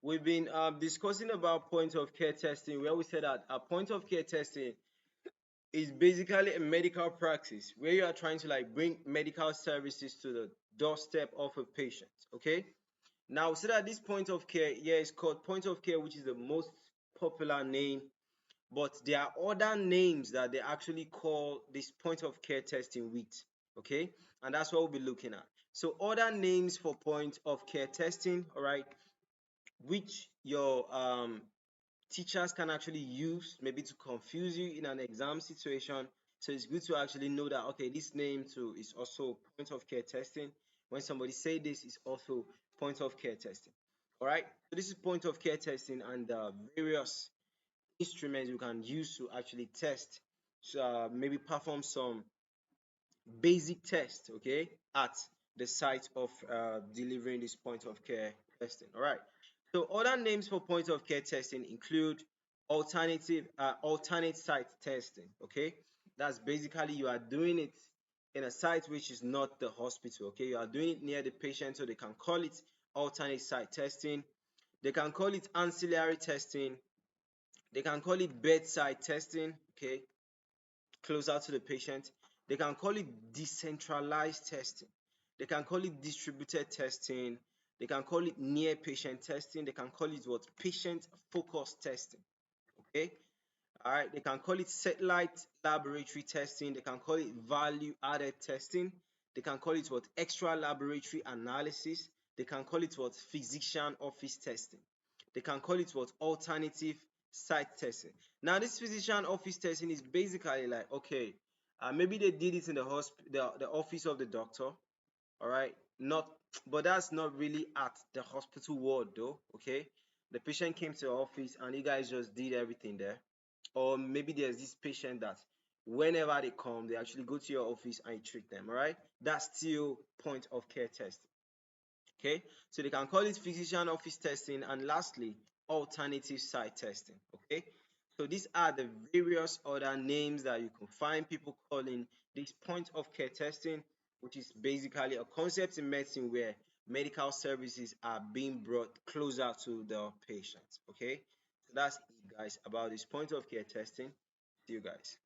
we've been discussing about point of care testing, where we said that a point of care testing is basically a medical practice where you are trying to like bring medical services to the doorstep of a patient. Okay. Now, so that this point of care here is called point of care, which is the most popular name, but there are other names that they actually call this point of care testing with. Okay, and that's what we'll be looking at. So, other names for point of care testing, all right, which your teachers can actually use maybe to confuse you in an exam situation. So it's good to actually know that okay, this name too is also point of care testing. When somebody say this, is also point of care testing. All right. So this is point of care testing and various instruments you can use to actually test. So maybe perform some basic test, okay, at the site of delivering this point of care testing. All right. So other names for point of care testing include alternate site testing. Okay, that's basically you are doing it in a site which is not the hospital. Okay, you are doing it near the patient, so they can call it alternate site testing. They can call it ancillary testing. They can call it bedside testing. Okay, closer to the patient. They can call it decentralized testing. They can call it distributed testing. They can call it near patient testing. They can call it what patient focused testing. Okay. All right. They can call it satellite laboratory testing. They can call it value added testing. They can call it what extra laboratory analysis. They can call it what physician office testing. They can call it what alternative site testing. Now, this physician office testing is basically like okay, maybe they did it in the office of the doctor. All right, not, but that's not really at the hospital ward though. Okay, the patient came to the office and you guys just did everything there. Or maybe there's this patient that whenever they come, they actually go to your office and you treat them. All right, that's still point of care testing. Okay, so they can call it physician office testing, and lastly, alternative site testing. Okay, so these are the various other names that you can find people calling this point of care testing, which is basically a concept in medicine where medical services are being brought closer to the patient. Okay, so that's it, guys, about this point of care testing. See you guys.